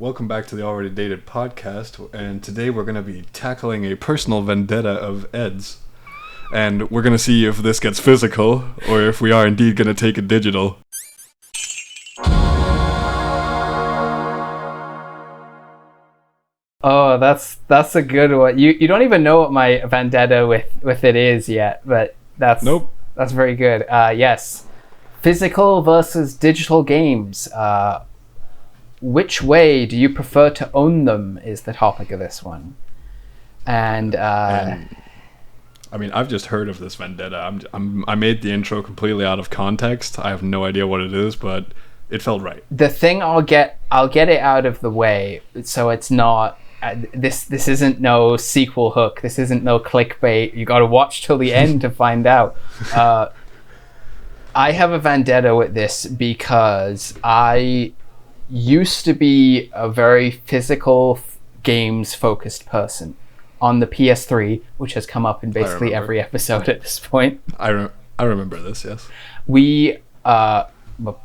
Welcome back to the Already Dated podcast, and today we're going to be tackling a personal vendetta of Ed's. And we're going to see if this gets physical, or if we are indeed going to take it digital. Oh, that's a good one. You don't even know what my vendetta with it is yet, but Nope. That's very good. Yes, physical versus digital games. Which way do you prefer to own them is the topic of this one. And I mean, I've just heard of this vendetta. I made the intro completely out of context. I have no idea what it is, but it felt right. the thing I'll get it out of the way, so it's not. This isn't no sequel hook. This isn't no clickbait. You got to watch till the end to find out. I have a vendetta with this because I used to be a very physical games focused person on the PS3, which has come up in basically every episode at this point. I remember this, yes. Well,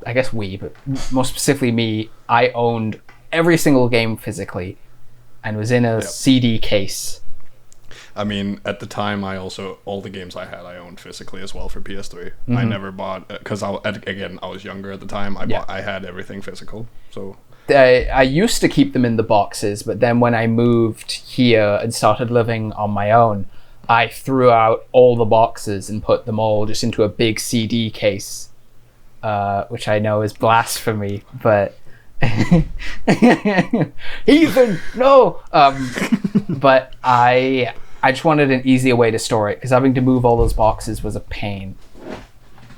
I guess but more specifically me, I owned every single game physically and was in a CD case. I mean, at the time, all the games I had, I owned physically as well for PS3. Mm-hmm. I never bought, because I was younger at the time. I had everything physical, so. I used to keep them in the boxes, but then when I moved here and started living on my own, I threw out all the boxes and put them all just into a big CD case, which I know is blasphemy, but Ethan, no! But I just wanted an easier way to store it, because having to move all those boxes was a pain.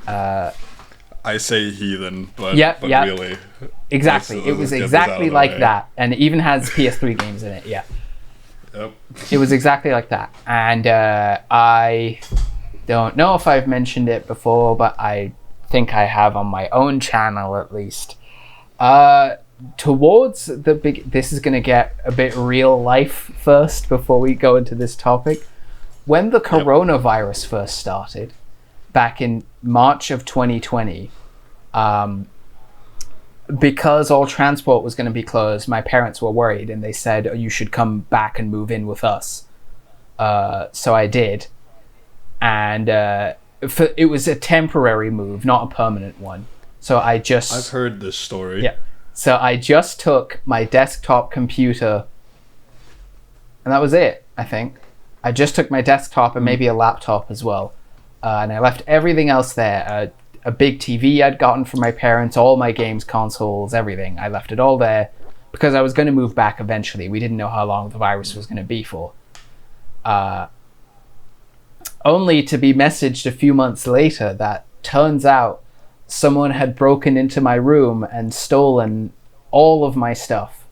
I say heathen, but really... Exactly. It was exactly like that. And it even has PS3 games in it, yeah. Yep. It was exactly like that. And I don't know if I've mentioned it before, but I think I have on my own channel at least. Towards this is going to get a bit real life first before we go into this topic. When the coronavirus first started, back in March of 2020, because all transport was going to be closed, my parents were worried and they said, you should come back and move in with us. So I did. And it was a temporary move, not a permanent one. So I've heard this story. Yeah. So I just took my desktop computer, and that was it, I think. I just took my desktop and maybe a laptop as well. And I left everything else there. A big TV I'd gotten from my parents, all my games consoles, everything. I left it all there because I was going to move back eventually. We didn't know how long the virus was going to be for. Only to be messaged a few months later that turns out someone had broken into my room and stolen all of my stuff.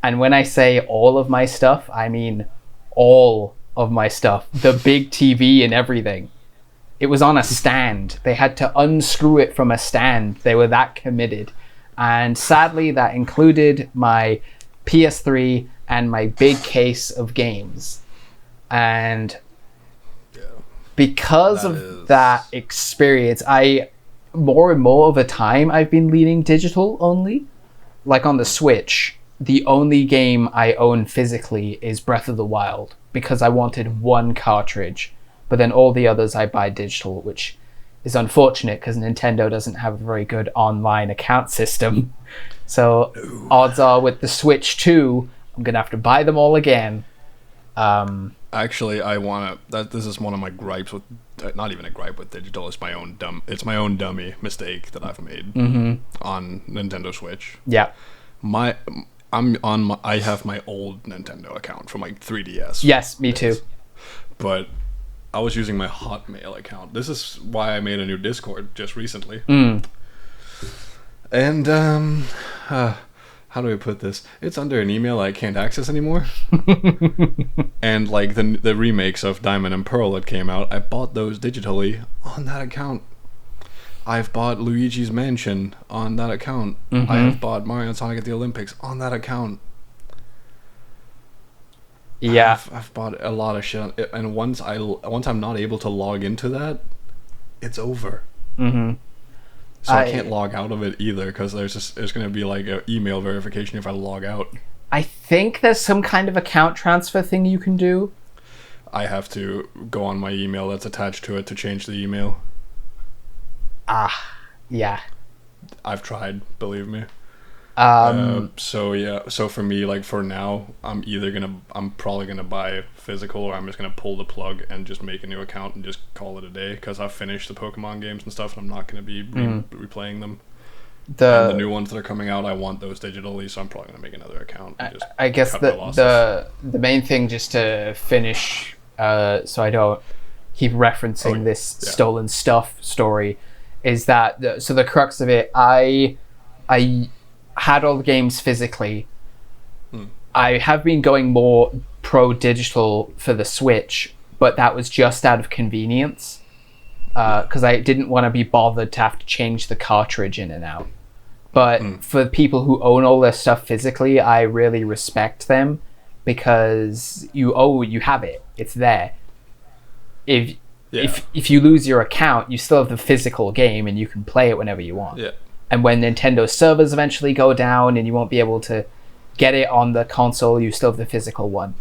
And when I say all of my stuff, I mean all of my stuff. The big TV and everything. It was on a stand. They had to unscrew it from a stand. They were that committed. And sadly, that included my PS3 and my big case of games. And because of that experience, more and more of the time I've been leaning digital only. Like on the Switch, the only game I own physically is Breath of the Wild, because I wanted one cartridge. But then all the others I buy digital, which is unfortunate because Nintendo doesn't have a very good online account system. So odds are with the Switch 2, I'm going to have to buy them all again. Actually, this is one of my gripes with, not even a gripe with digital, it's my own dummy mistake that I've made on Nintendo Switch. Yeah. I have my old Nintendo account from like 3DS. Yes, me too. But I was using my Hotmail account. This is why I made a new Discord just recently. And how do I put this? It's under an email I can't access anymore. And like the remakes of Diamond and Pearl that came out, I bought those digitally on that account. I've bought Luigi's Mansion on that account. I have bought Mario and Sonic at the Olympics on that account. Yeah, I've bought a lot of shit, and once I'm not able to log into that, it's over. So I can't log out of it either because there's going to be like an email verification if I log out. I think there's some kind of account transfer thing you can do. I have to go on my email that's attached to it to change the email. Yeah. I've tried, believe me. Um, So for me, like for now, I'm probably gonna buy physical, or I'm just gonna pull the plug and just make a new account and just call it a day because I've finished the Pokemon games and stuff, and I'm not gonna be replaying them. And the new ones that are coming out, I want those digitally, so I'm probably gonna make another account. And just I guess cut my losses. the main thing, just to finish, so I don't keep referencing this stolen stuff story, is that the crux of it, I had all the games physically. I have been going more pro digital for the Switch, but that was just out of convenience because I didn't want to be bothered to have to change the cartridge in and out. But for people who own all their stuff physically, I really respect them because you have it. It's there. If you lose your account, you still have the physical game and you can play it whenever you want. Yeah. And when Nintendo servers eventually go down and you won't be able to get it on the console, you still have the physical one.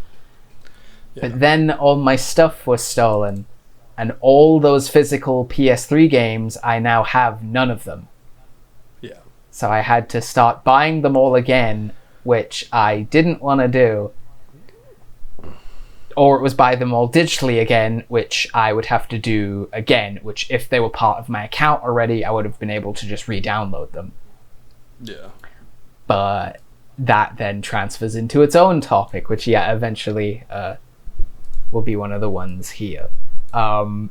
Yeah. But then all my stuff was stolen, and all those physical PS3 games, I now have none of them. Yeah. So I had to start buying them all again, which I didn't want to do. Or it was buy them all digitally again, which I would have to do again, which if they were part of my account already, I would have been able to just re-download them. Yeah. But that then transfers into its own topic, which eventually will be one of the ones here. Like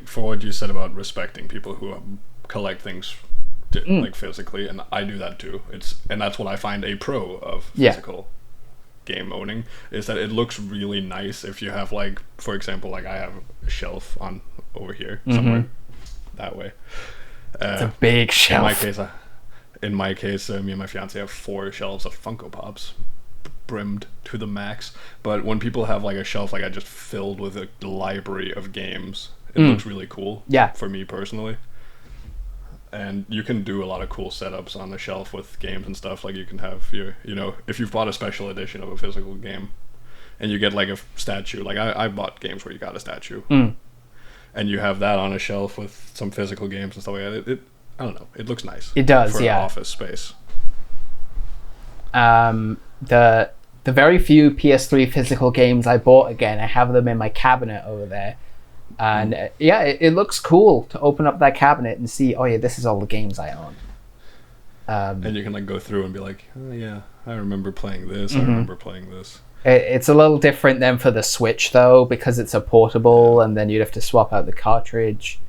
for what you said about respecting people who collect things like physically, and I do that too. And that's what I find a pro of physical game owning, is that it looks really nice if you have, like, for example, like I have a shelf on over here somewhere that way. It's a big shelf. In my case, me and my fiance have 4 shelves of Funko Pops, brimmed to the max. But when people have like a shelf like I just filled with a library of games, it looks really cool. Yeah. For me personally. And you can do a lot of cool setups on the shelf with games and stuff. Like you can have if you've bought a special edition of a physical game and you get like a statue, like I bought games where you got a statue and you have that on a shelf with some physical games and stuff like that. I don't know. It looks nice. It does, for an office space. The very few PS3 physical games I bought again, I have them in my cabinet over there. And it looks cool to open up that cabinet and see, oh yeah, this is all the games I own. And you can like go through and be like, oh yeah, I remember playing this. I remember playing this. It's a little different than for the Switch though, because it's a portable, and then you'd have to swap out the cartridge.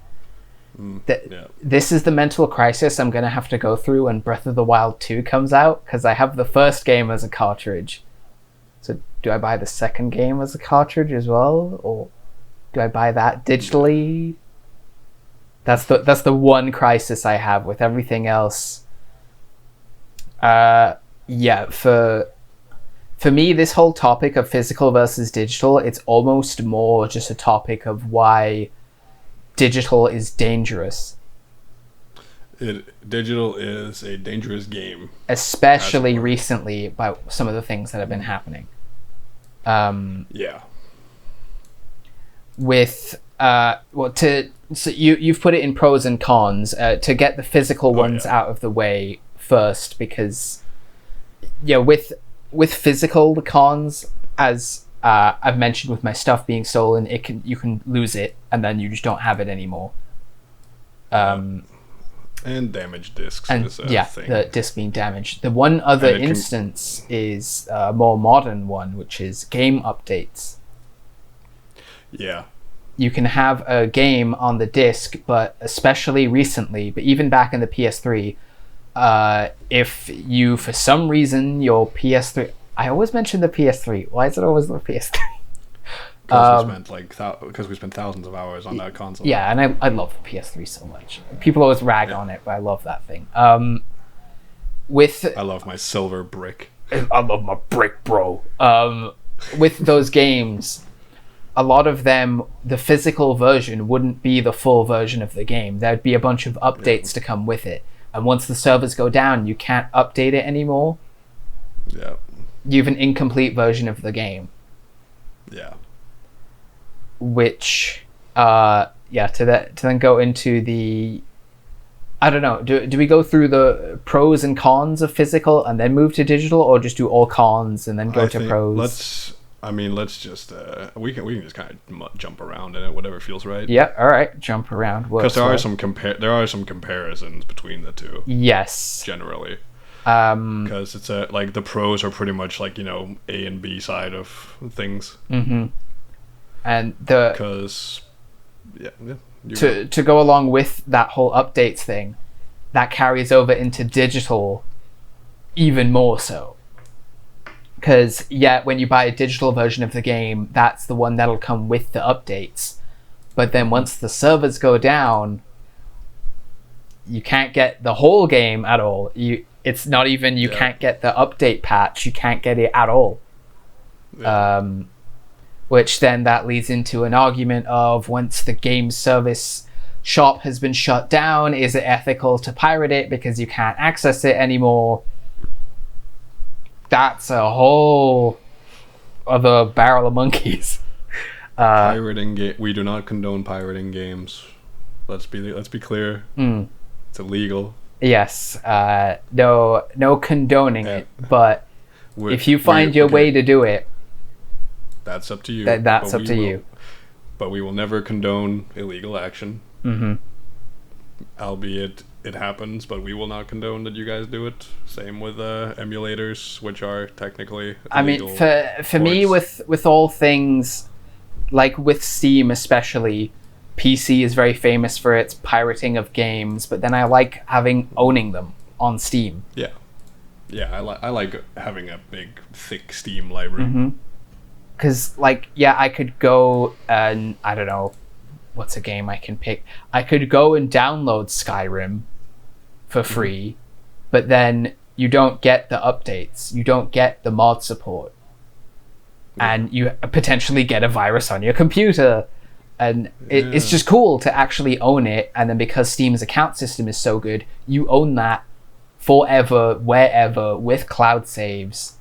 This is the mental crisis I'm going to have to go through when Breath of the Wild 2 comes out, because I have the first game as a cartridge. So do I buy the second game as a cartridge as well, or do I buy that digitally? That's the one crisis I have. With everything else, for me, this whole topic of physical versus digital, it's almost more just a topic of why digital is dangerous. Digital is a dangerous game, especially recently by some of the things that have been happening. So you've put it in pros and cons, to get the physical ones out of the way first, because with physical, the cons, as I've mentioned with my stuff being stolen, you can lose it and then you just don't have it anymore. And damaged discs is a thing. The disc being damaged. The one other instance is a more modern one, which is game updates. Yeah. You can have a game on the disc, but especially recently, but even back in the PS3, if you, for some reason, your PS3... I always mention the PS3. Why is it always the PS3? Because we spent thousands of hours on that console. Yeah, and I love the PS3 so much. People always rag on it, but I love that thing. I love my silver brick. I love my brick, bro. With those games, a lot of them, the physical version wouldn't be the full version of the game. There'd be a bunch of updates to come with it. And once the servers go down, you can't update it anymore. Yeah. You have an incomplete version of the game. Yeah. Which, to then go into the... I don't know, do we go through the pros and cons of physical and then move to digital, or just do all cons and then go to pros? Let's just we can just kind of jump around in it, whatever feels right. Yeah, all right, jump around. Because there are some comparisons between the two. Yes. Generally. Because it's like the pros are pretty much like, A and B side of things. Mm-hmm. And to go along with that whole updates thing, that carries over into digital even more so. Because, when you buy a digital version of the game, that's the one that'll come with the updates. But then once the servers go down, you can't get the whole game at all. It's not even, you can't get the update patch, you can't get it at all. Yeah. Which then that leads into an argument of, once the game service shop has been shut down, is it ethical to pirate it because you can't access it anymore? That's a whole other barrel of monkeys. Pirating we do not condone pirating games. Let's be clear. It's illegal. Yes. No condoning it, but if you find your way to do it, that's up to you. That's up to you. But we will never condone illegal action. Mm-hmm. Albeit it happens, but we will not condone that you guys do it. Same with emulators, which are technically illegal. I mean, for me, with all things, like with Steam especially, PC is very famous for its pirating of games, but then I like owning them on Steam. Yeah. I like having a big, thick Steam library. Mm-hmm. Because, I could go and, I don't know, what's a game I can pick? I could go and download Skyrim for free, but then you don't get the updates. You don't get the mod support. And you potentially get a virus on your computer. And it's just cool to actually own it. And then because Steam's account system is so good, you own that forever, wherever, with cloud saves.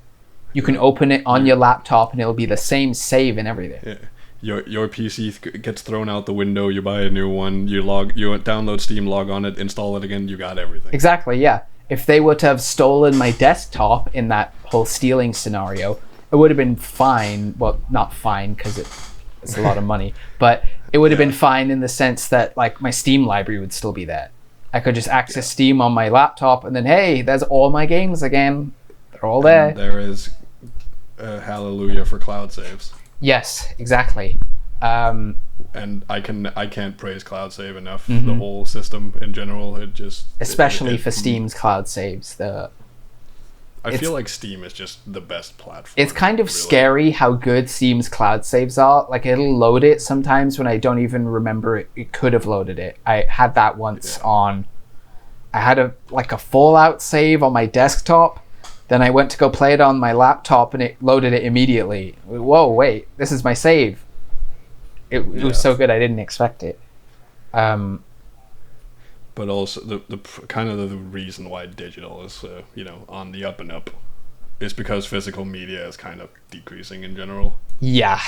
You can open it on your laptop and it'll be the same save and everything. Yeah. Your PC gets thrown out the window, you buy a new one, you download Steam, log on it, install it again, you got everything. Exactly, yeah. If they were to have stolen my desktop in that whole stealing scenario, it would have been fine. Well, not fine because it's a lot of money, but it would have been fine in the sense that my Steam library would still be there. I could just access Steam on my laptop and then, hey, there's all my games again. They're all there. And there is hallelujah for cloud saves. Yes, exactly. And I can't praise cloud save enough. Mm-hmm. The whole system in general, especially for Steam's cloud saves. I feel like Steam is just the best platform. It's kind of scary how good Steam's cloud saves are. It'll load it sometimes when I don't even remember it could have loaded it. I had that once I had a Fallout save on my desktop. Then I went to go play it on my laptop and it loaded it immediately. Whoa, wait, this is my save. It was so good I didn't expect it. But also the kind of the reason why digital is on the up and up is because physical media is kind of decreasing in general. Yeah.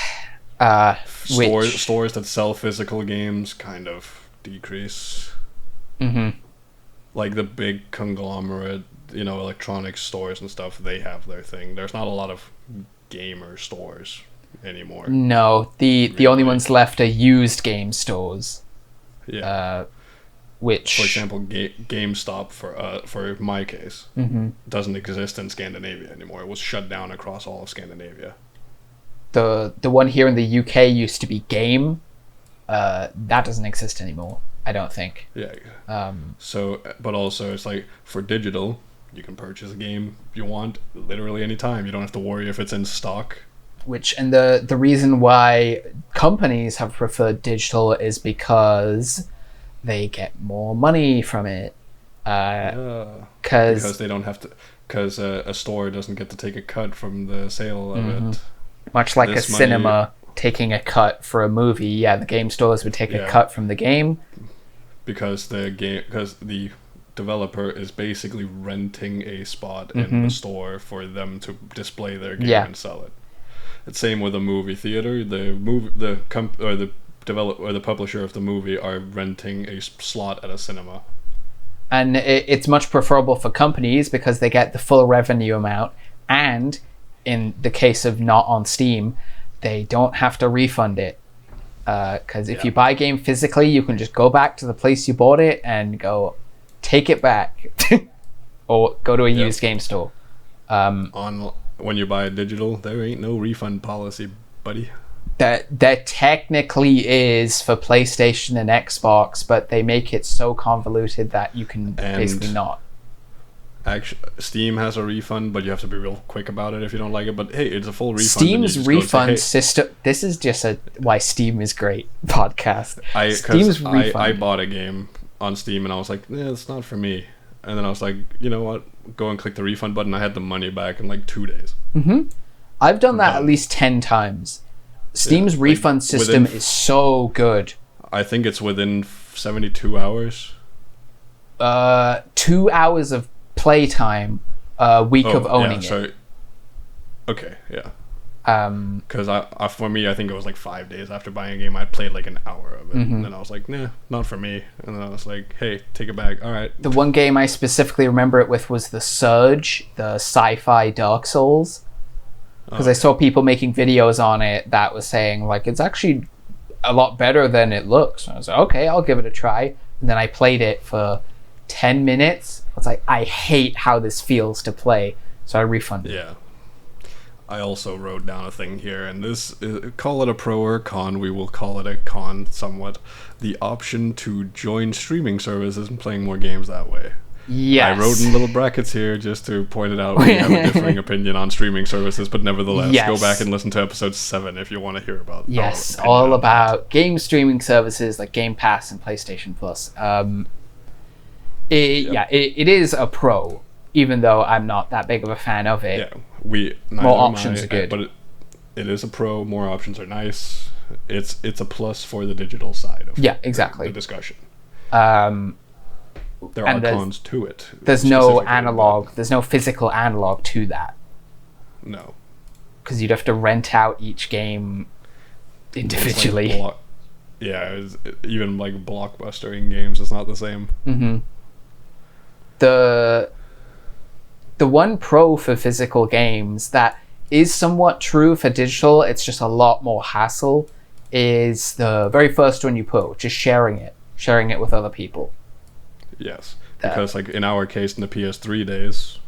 Stores that sell physical games kind of decrease. Mm-hmm. Like the big conglomerate, electronics stores and stuff, they have their thing. There's not a lot of gamer stores anymore. No, the only ones left are used game stores. Yeah. Which, for example, GameStop for my case, doesn't exist in Scandinavia anymore. It was shut down across all of Scandinavia. The one here in the UK used to be Game. That doesn't exist anymore, I don't think. Yeah. But also it's for digital, you can purchase a game you want literally anytime. You don't have to worry if it's in stock. And the reason why companies have preferred digital is because they get more money from it. Because they don't have to. Because a store doesn't get to take a cut from the sale of it. Much like a cinema taking a cut for a movie, yeah, the game stores would take a Yeah. cut from the game. because the developer is basically renting a spot in the store for them to display their game Yeah. and sell it. It's same with a movie theater. The publisher of the movie are renting a slot at a cinema. And it's much preferable for companies because they get the full revenue amount, and in the case of not on Steam, they don't have to refund it. Because if you buy a game physically, you can just go back to the place you bought it and go take it back, or go to a used game store. When you buy a digital, there ain't no refund policy, buddy. There technically is for PlayStation and Xbox, but they make it so convoluted that you can basically not. Actually, Steam has a refund, but you have to be real quick about it if you don't like it. But hey, it's a full refund. Steam's refund system. This is just a why Steam is great podcast. I bought a game on Steam and I was like, yeah, it's not for me. And then I was like, you know what? Go and click the refund button. I had the money back in like 2 days. I've done that at least 10 times. Steam's refund system is so good. I think it's within 72 hours. 2 hours of playtime, a week of owning it. Okay, yeah. Because for me, I think it was like 5 days after buying a game. I played like an hour of it, and then I was like, nah, not for me. And then I was like, hey, take it back. All right. The one game I specifically remember it with was The Surge, the sci-fi Dark Souls. Because I saw people making videos on it that was saying, like, it's actually a lot better than it looks. And I was like, okay, I'll give it a try. And then I played it for 10 minutes. I was like, I hate how this feels to play. So I refunded. Yeah. I also wrote down a thing here, and this, call it a pro or a con, we will call it a con somewhat. The option to join streaming services and playing more games that way. Yes. I wrote in little brackets here just to point it out. We have a differing opinion on streaming services, but nevertheless, go back and listen to episode 7 if you want to hear about. Yes, all about game streaming services like Game Pass and PlayStation Plus. It is a pro, even though I'm not that big of a fan of it. Yeah, more options are good, but it is a pro. More options are nice. It's a plus for the digital side of exactly the discussion. There and are cons to it. There's no analog. There's no physical analog to that. No, because you'd have to rent out each game individually. Even like Blockbuster in games, it's not the same. Mm-hmm. The one pro for physical games that is somewhat true for digital, it's just a lot more hassle, is the very first one you put, just sharing it with other people. Yes, because like in our case, in the PS3 days,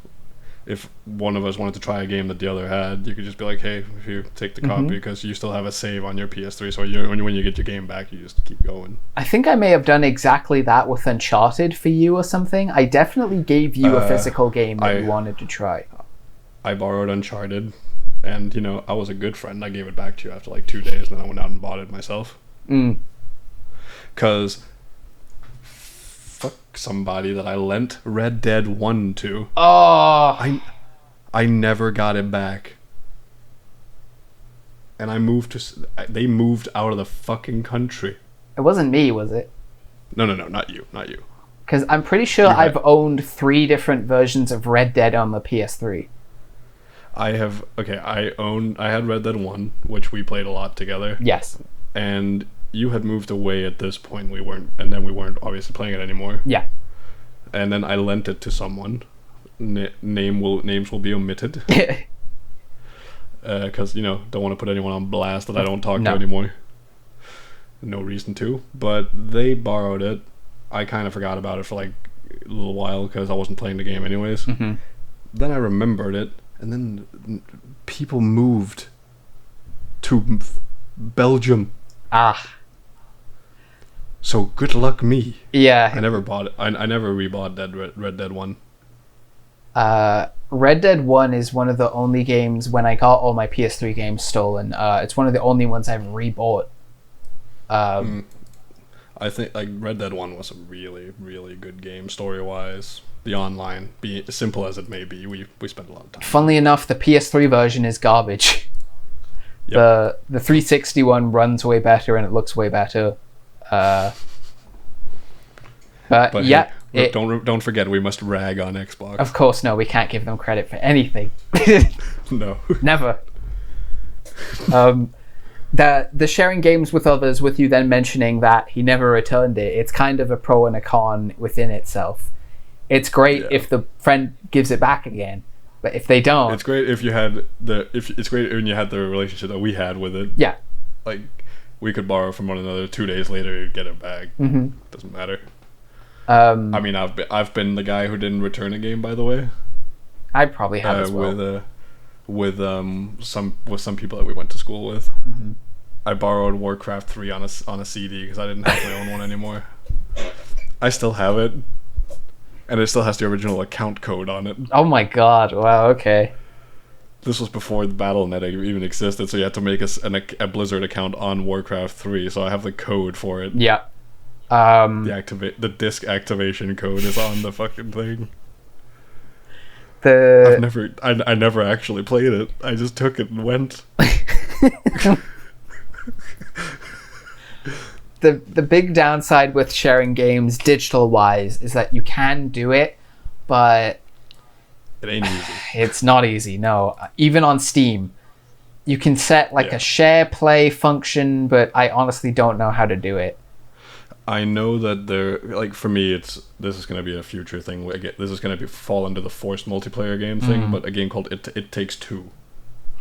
if one of us wanted to try a game that the other had, you could just be like, hey, if you take the copy, because you still have a save on your PS3, so when you get your game back, you just keep going. I think I may have done exactly that with Uncharted for you or something. I definitely gave you a physical game that you wanted to try. I borrowed Uncharted, and I was a good friend. I gave it back to you after like 2 days, and then I went out and bought it myself. Because fuck somebody that I lent Red Dead 1 to. Oh, I never got it back. And they moved out of the fucking country. It wasn't me, was it? No, not you. Because I'm pretty sure I've owned 3 different versions of Red Dead on the PS3. I had Red Dead 1, which we played a lot together. Yes. And you had moved away at this point. We weren't obviously playing it anymore. Yeah. And then I lent it to someone. Names will be omitted. Because don't want to put anyone on blast that I don't talk to anymore. No reason to. But they borrowed it. I kind of forgot about it for like a little while because I wasn't playing the game anyways. Then I remembered it, and then people moved to Belgium. So good luck me. Yeah. I never bought it. I never rebought Red Dead 1. Red Dead 1 is one of the only games when I got all my PS3 games stolen. It's one of the only ones I've rebought. I think like Red Dead 1 was a really, really good game story-wise. The online, be as simple as it may be, we spent a lot of time. Funnily enough, the PS3 version is garbage. The 360 one runs way better and it looks way better. But yeah, hey, don't forget we must rag on Xbox. Of course, no, we can't give them credit for anything. No, never. The sharing games with others, with you then mentioning that he never returned it, it's kind of a pro and a con within itself. It's great if the friend gives it back again, but if they don't, it's great if you had it's great when you had the relationship that we had with it. Yeah, like we could borrow from one another. 2 days later, you'd get it back. Mm-hmm. Doesn't matter. I mean, I've been the guy who didn't return a game. By the way, I probably have as well. With some people that we went to school with. Mm-hmm. I borrowed Warcraft 3 on a CD because I didn't have my own one anymore. I still have it, and it still has the original account code on it. Oh my god! Wow. Okay. This was before the Battle.net even existed, so you had to make a Blizzard account on Warcraft 3. So I have the code for it. Yeah. The disc activation code is on the fucking thing. I never actually played it. I just took it and went. The big downside with sharing games digital wise is that you can do it, but it ain't easy. It's not easy. No, even on Steam, you can set a share play function, but I honestly don't know how to do it. I know that for me, this is going to be a future thing. This is going to fall into the forced multiplayer game thing, but a game called It Takes Two.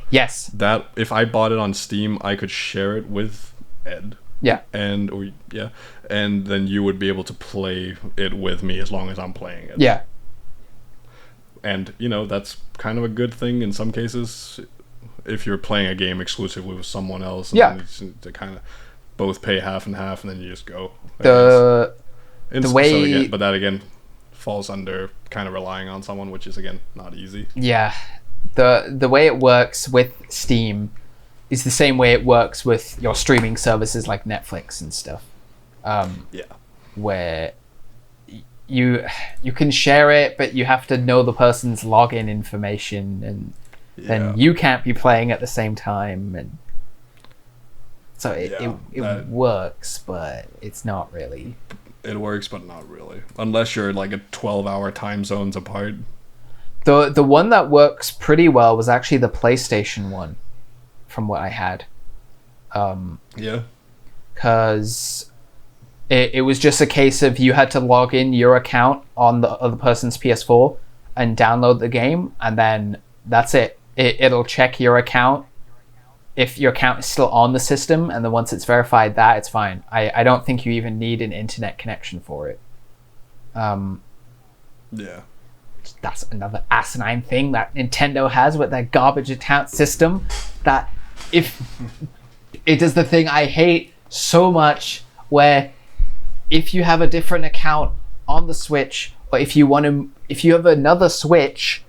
Yes. That if I bought it on Steam, I could share it with Ed. Yeah. And then you would be able to play it with me as long as I'm playing it. Yeah. And that's kind of a good thing in some cases if you're playing a game exclusively with someone else. Yeah. To kind of both pay half and half, and then you just go. But that again falls under kind of relying on someone, which is again not easy. Yeah, the way it works with Steam is the same way it works with your streaming services like Netflix and stuff. Where you can share it, but you have to know the person's login information, and then you can't be playing at the same time, and so it works, but it's not really. It works, but not really, unless you're like a 12-hour time zones apart. The one that works pretty well was actually the PlayStation one, from what I had. Because it was just a case of you had to log in your account on the other person's PS4 and download the game, and then that's it. It'll check your account if your account is still on the system, and then once it's verified that, it's fine. I don't think you even need an internet connection for it. That's another asinine thing that Nintendo has with their garbage account system, that if it does the thing I hate so much, where if you have a different account on the Switch, or if you have another Switch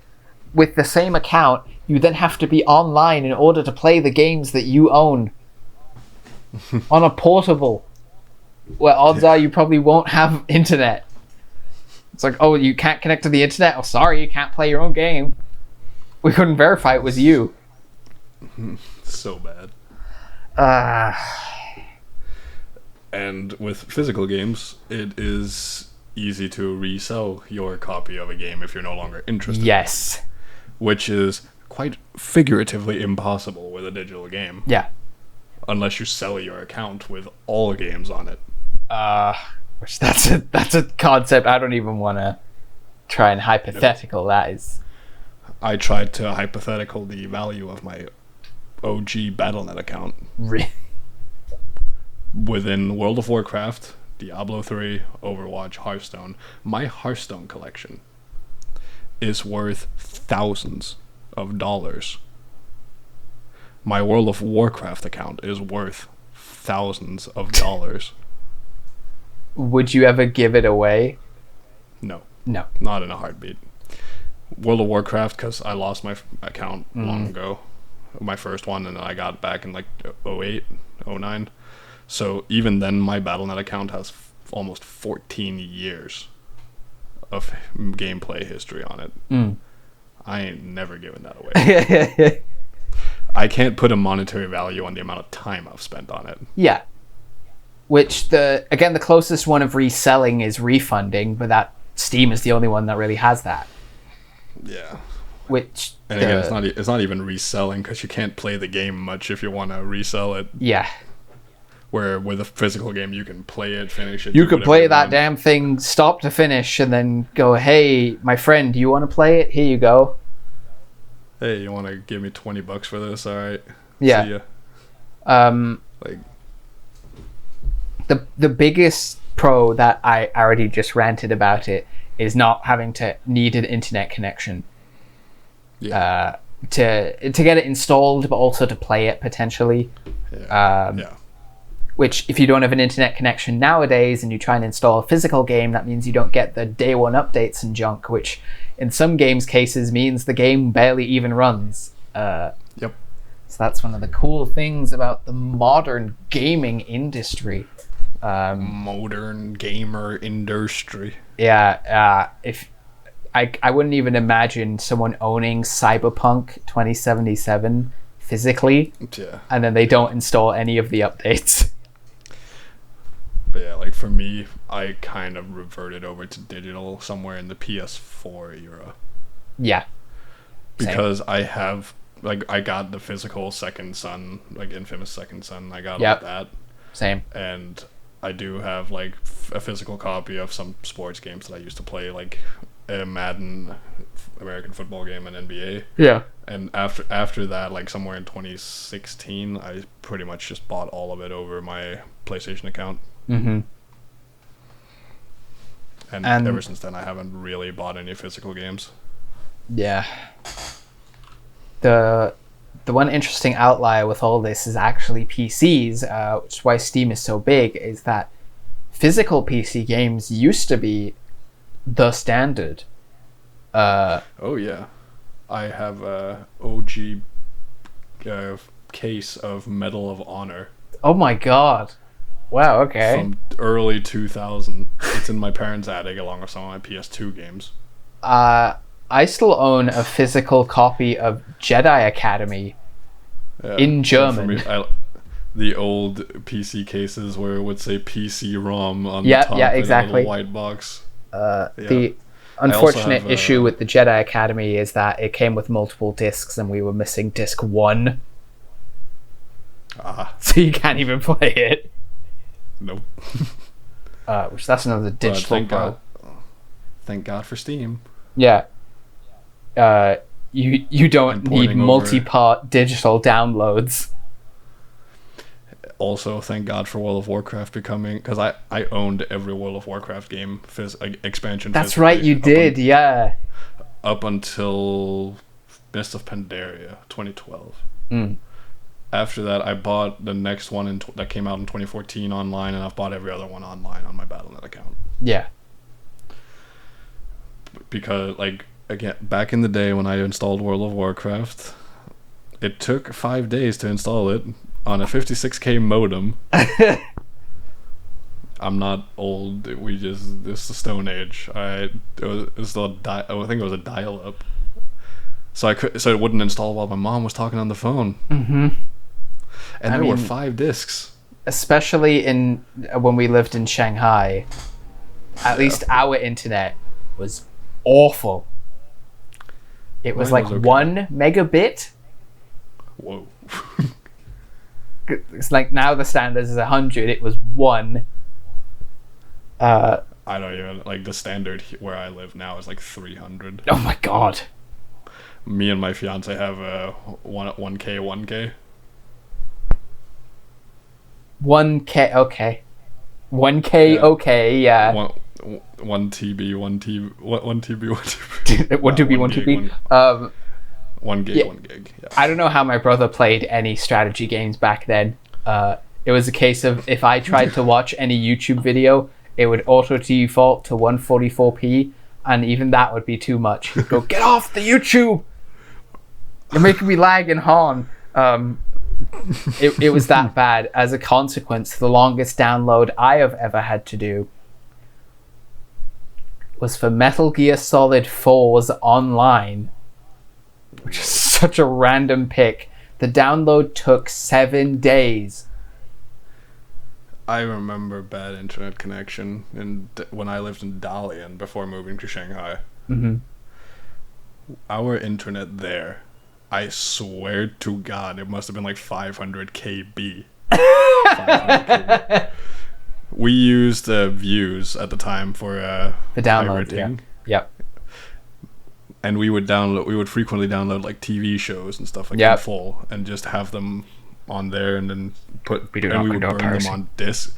with the same account, you then have to be online in order to play the games that you own on a portable, where odds are you probably won't have internet. It's like, oh, you can't connect to the internet? Oh, sorry, you can't play your own game. We couldn't verify it was you. So bad. And with physical games, it is easy to resell your copy of a game if you're no longer interested. Yes. Which is quite figuratively impossible with a digital game. Yeah. Unless you sell your account with all games on it. Which that's a concept I don't even want to try and hypothetical. That is. I tried to hypothetical the value of my OG Battle.net account. Really? Within World of Warcraft, Diablo 3, Overwatch, Hearthstone. My Hearthstone collection is worth thousands of dollars. My World of Warcraft account is worth thousands of dollars. Would you ever give it away? No. No. Not in a heartbeat. World of Warcraft, because I lost my account long ago. My first one, and then I got back in like 08, 09. So even then, my Battle.net account has almost 14 years of gameplay history on it. I ain't never given that away. I can't put a monetary value on the amount of time I've spent on it. Yeah. Which the closest one of reselling is refunding, but that Steam is the only one that really has that. Yeah. Which and again, it's not even reselling because you can't play the game much if you want to resell it. Yeah. Where with a physical game, you can play it, finish it. You could play that damn thing stop to finish and then go, hey, my friend, do you want to play it? Here you go. Hey, you want to give me $20 for this? All right. Yeah. See ya. Like the biggest pro that I already just ranted about it is not having to need an internet connection. Yeah. To get it installed, but also to play it potentially. Yeah. Which, if you don't have an internet connection nowadays and you try and install a physical game, that means you don't get the day one updates and junk, which in some games cases means the game barely even runs. Yep. So that's one of the cool things about the modern gaming industry. Modern gamer industry. Yeah. If I wouldn't even imagine someone owning Cyberpunk 2077 physically, and then they don't install any of the updates. But yeah, like for me, I kind of reverted over to digital somewhere in the PS4 era. Yeah. Because I have, like, I got the physical Second Son, like Infamous Second Son. I got all that. Same. And I do have, like, a physical copy of some sports games that I used to play, like a Madden, American football game, and NBA. Yeah. And after that, like somewhere in 2016, I pretty much just bought all of it over my PlayStation account. Mm-hmm. And ever since then, I haven't really bought any physical games. Yeah. The one interesting outlier with all this is actually PCs, which is why Steam is so big, is that physical PC games used to be the standard. Oh yeah, I have a OG case of Medal of Honor. Oh my god! Wow. Okay. From early 2000. It's in my parents' attic along with some of my PS2 games. I still own a physical copy of Jedi Academy in German. The old PC cases where it would say PC-ROM on the top exactly. in a little white box. The unfortunate issue with the Jedi Academy is that it came with multiple discs and we were missing disc 1. So you can't even play it. Nope. Which that's another digital pro. Thank God for Steam. Yeah. You don't need multi-part digital downloads. Also, thank God for World of Warcraft becoming... Because I owned every World of Warcraft game expansion. That's right, you did, yeah. Up until Mist of Pandaria, 2012. After that, I bought the next one that came out in 2014 online, and I've bought every other one online on my Battle.net account. Yeah. Because, like, again, back in the day when I installed World of Warcraft, it took 5 days to install it on a 56k modem. I'm not old. This is the Stone Age. I think it was a dial-up. So it wouldn't install while my mom was talking on the phone. Mm-hmm. And there were 5 discs. Especially when we lived in Shanghai, at least our internet was awful. It was like 1 megabit. Whoa. It's like now the standard is 100. It was 1. I don't even, like, the standard where I live now is like 300. Oh my god. Me and my fiance have a 1K 1K. 1K, okay. 1K, okay, yeah. 1 TB, 1 TB, 1 TB, 1 TB. 1 TB, 1 TB. 1 gig, 1 gig. Yeah. I don't know how my brother played any strategy games back then. It was a case of if I tried to watch any YouTube video, it would auto default to 144p, and even that would be too much. He'd go, get off the YouTube! You're making me lag and horn. It was that bad. As a consequence, the longest download I have ever had to do was for Metal Gear Solid 4's Online, which is such a random pick The download took 7 days. I remember bad internet connection when I lived in Dalian before moving to Shanghai. Mm-hmm. Our internet there, I swear to God, it must have been like 500 KB. 500 KB. We used Views at the time for The download, pirating. Yep. And we would frequently download like TV shows and stuff like Yep. in full and just have them on there and then We do and not we would condone burn piracy. them on disc.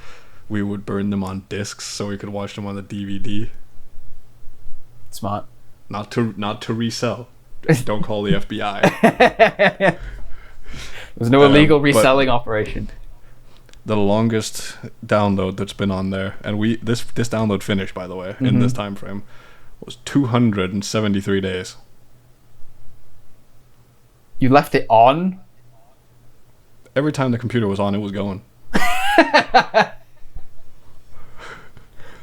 We would burn them on discs so we could watch them on the DVD. Smart. Not to resell. Don't call the FBI. There's no illegal but- reselling operation. The longest download that's been on there, and this download finished, by the way, in Mm-hmm. this time frame, was 273 days. You left it on? Every time the computer was on, it was going.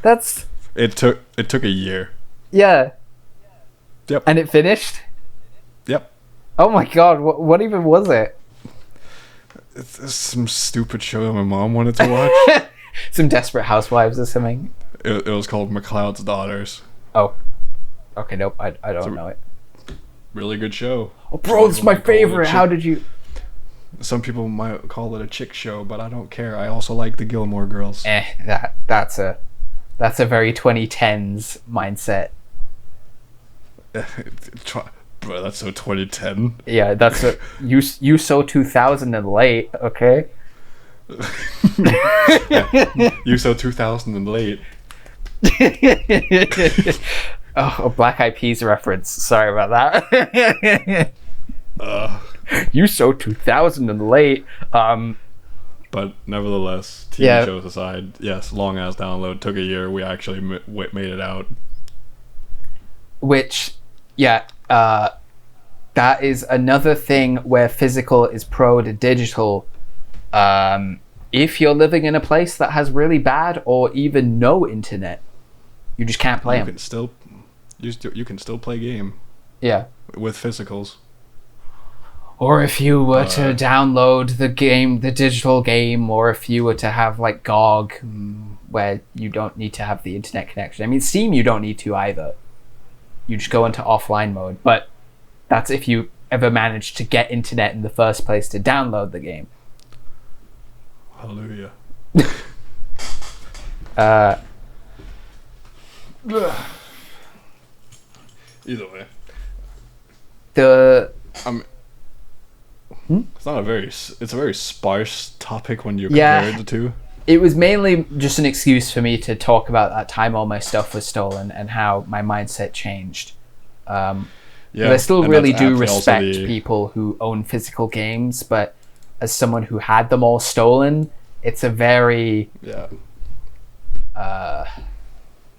That's... It took a year. Yeah. Yep. And it finished? Yep. Oh my god, what even was it? It's some stupid show that my mom wanted to watch. Some Desperate Housewives or something? It was called McCloud's Daughters. Oh. Okay, nope, I don't know it. Really good show. Oh, bro, it's Some my people might call it a favorite. chick- How did you... Some people might call it a chick show, but I don't care. I also like the Gilmore Girls. That's a very 2010s mindset. Bro, that's so 2010. Yeah, that's a... You so 2000 and late, okay? You so 2000 and late. Oh, a Black Eyed Peas reference. Sorry about that. You so 2000 and late. But nevertheless, TV Yeah. shows aside, yes, long ass download, took a year. We actually made it out. Which, yeah, that is another thing where physical is pro to digital. If you're living in a place that has really bad or even no internet, you just can't play You them. can still, you can still play game Yeah. with physicals. Or if you were to download the digital game, or if you were to have like GOG, where you don't need to have the internet connection. I mean, Steam, you don't need to either. You just go into offline mode. But that's if you ever manage to get internet in the first place to download the game. Hallelujah. Either way, The it's not a very. It's a very sparse topic when you Yeah. compare the two. It was mainly just an excuse for me to talk about that time all my stuff was stolen and how my mindset changed. Yeah, But I still and really that's do aptly also respect the- people who own physical games, but as someone who had them all stolen, it's a very Yeah,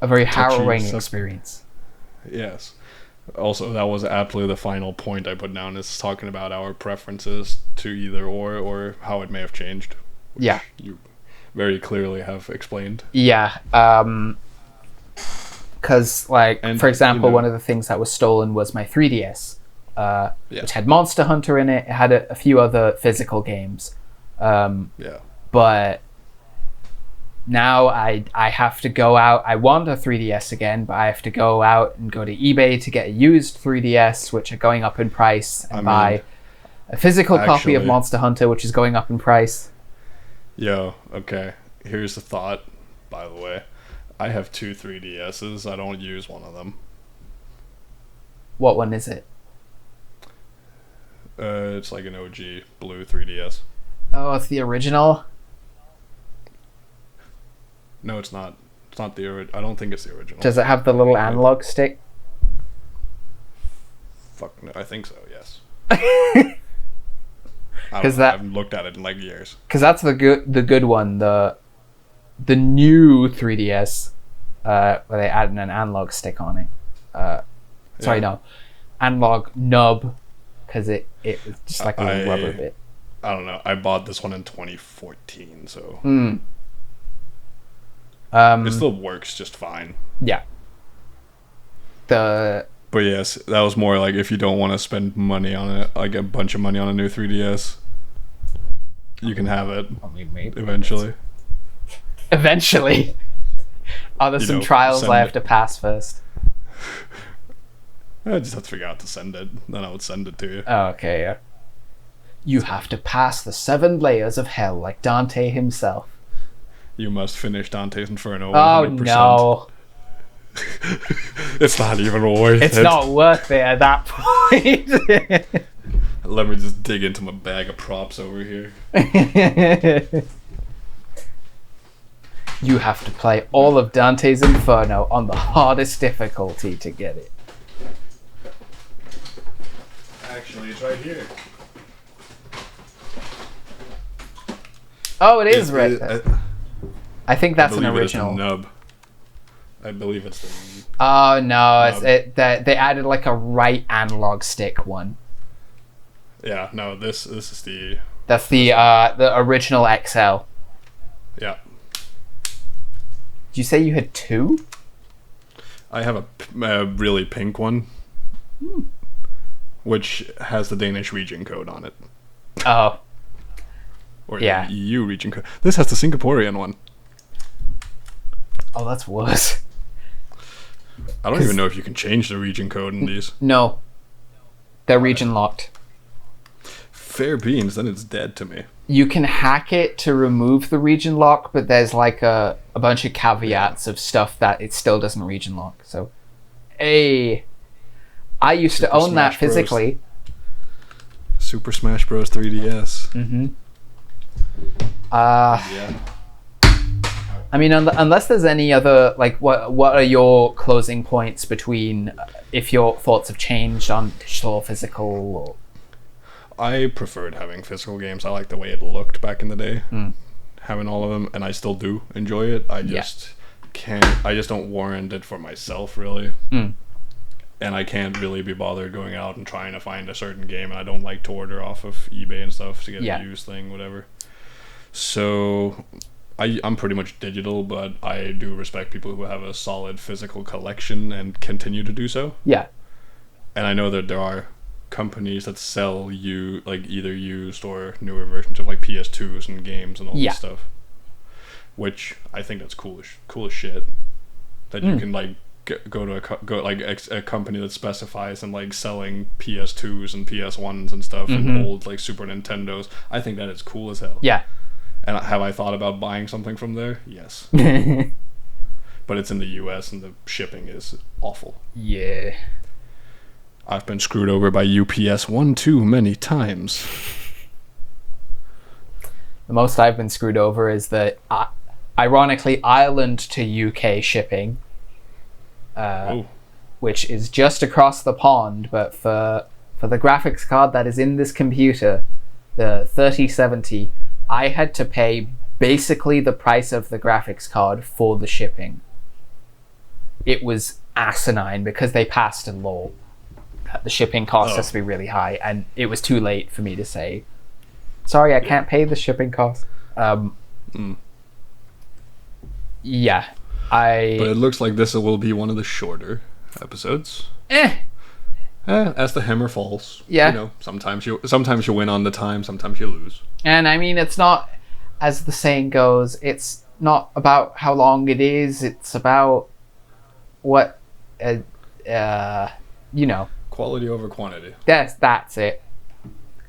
harrowing subject. experience. yes. Also, that was aptly the final point I put down, is talking about our preferences to either or how it may have changed. Which Yeah. you very clearly have explained. Yeah, because like And, for example, you know- one of the things that was stolen was my 3DS, Yeah. which had Monster Hunter in it. It had a few other physical games, Yeah. but now I have to go out. I want a 3DS again, but I have to go out and go to eBay to get a used 3DS, which are going up in price, and I mean, buy a physical copy of actually- Monster Hunter, which is going up in price. Yo, okay. Here's the thought, by the way. I have two 3DSs. I don't use one of them. What one is it? It's like an OG blue 3DS. Oh, it's the original. No, it's not. It's not the original. I don't think it's the original. Does it have the little analog stick? Fuck no. I think so. Yes. I 'Cause I haven't looked at it in like years. Because that's the good one. The new 3DS, where they added an analog stick on it. Sorry, Yeah. no, analog nub, because it was just like a little rubber bit. I don't know. I bought this one in 2014, so it still works just fine. Yeah. The But yes, that was more like if you don't want to spend money on it, like a bunch of money on a new 3DS, you can have it I mean, maybe eventually. Eventually. Oh, there's some trials I have to pass first. I just have to figure out to send it. Then I would send it to you. Oh, okay, yeah. You have to pass the 7 layers of hell like Dante himself. You must finish Dante's Inferno. Oh 100%. no. It's not even worth it. It's not worth it at that point. Let me just dig into my bag of props over here. You have to play all of Dante's Inferno on the hardest difficulty to get it. Actually, it's right here. Oh, it is right there. I think that's an original. It's the nub. I believe it's the. Oh no! nub. They added like a right analog stick one. Yeah, no. This is the. That's the original XL. Yeah. Did you say you had 2? I have a really pink one, which has the Danish region code on it. Oh. Or Yeah. the EU region code. This has the Singaporean one. Oh, that's worse. I don't even know if you can change the region code in these. No. They're region locked. Fair beans, then it's dead to me. You can hack it to remove the region lock, but there's like a bunch of caveats of stuff that it still doesn't region lock. So, I used to own that Smash Bros. physically. Super Smash Bros. 3DS. Mm-hmm. Yeah. I mean, unless there's any other, like, what are your closing points between if your thoughts have changed on digital or physical? Or... I preferred having physical games. I like the way it looked back in the day. Having all of them, and I still do enjoy it. I just can't. I just don't warrant it for myself, really. And I can't really be bothered going out and trying to find a certain game, and I don't like to order off of eBay and stuff to get a used thing, whatever. So I'm pretty much digital, but I do respect people who have a solid physical collection and continue to do so. Yeah. And I know that there are companies that sell you like either used or newer versions of like PS2s and games and all this stuff, which I think that's cool as shit. That you can like go to a company that specifies in like selling PS2s and PS1s and stuff and old like Super Nintendos. I think that is cool as hell. Yeah. And have I thought about buying something from there? Yes. But it's in the US and the shipping is awful. Yeah. I've been screwed over by UPS one too many times. The most I've been screwed over is that, ironically, Ireland to UK shipping, which is just across the pond, but for the graphics card that is in this computer, the 3070, I had to pay basically the price of the graphics card for the shipping. It was asinine because they passed a law. The shipping cost has to be really high, and it was too late for me to say, sorry, I can't pay the shipping cost. Yeah, But it looks like this will be one of the shorter episodes. As the hammer falls. Yeah. You know, sometimes you win on the time, sometimes you lose. And I mean, it's not, as the saying goes, it's not about how long it is, it's about what, you know. Quality over quantity. That's it.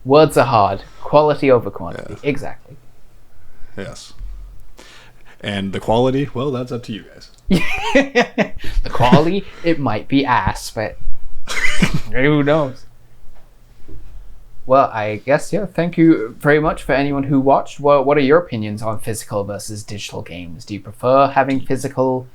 Words are hard. Quality over quantity. Yeah. Exactly. Yes. And the quality, well, that's up to you guys. The quality, it might be ass, but who knows? Well, I guess, yeah, thank you very much for anyone who watched. Well, what are your opinions on physical versus digital games? Do you prefer having physical?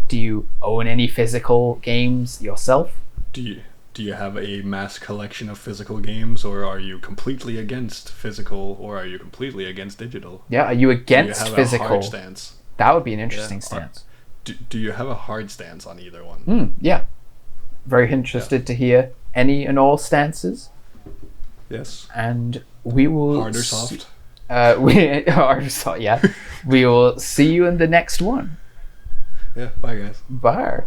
Do you own any physical games yourself? Do you have a mass collection of physical games, or are you completely against physical, or are you completely against digital? Yeah, are you against Do you have physical? a hard stance? That would be an interesting stance. Do you have a hard stance on either one? Yeah. Very interested to hear any and all stances. Yes. And we will... Hard or soft? Hard or soft, yeah. We will see you in the next one. Yeah, bye guys. Bye.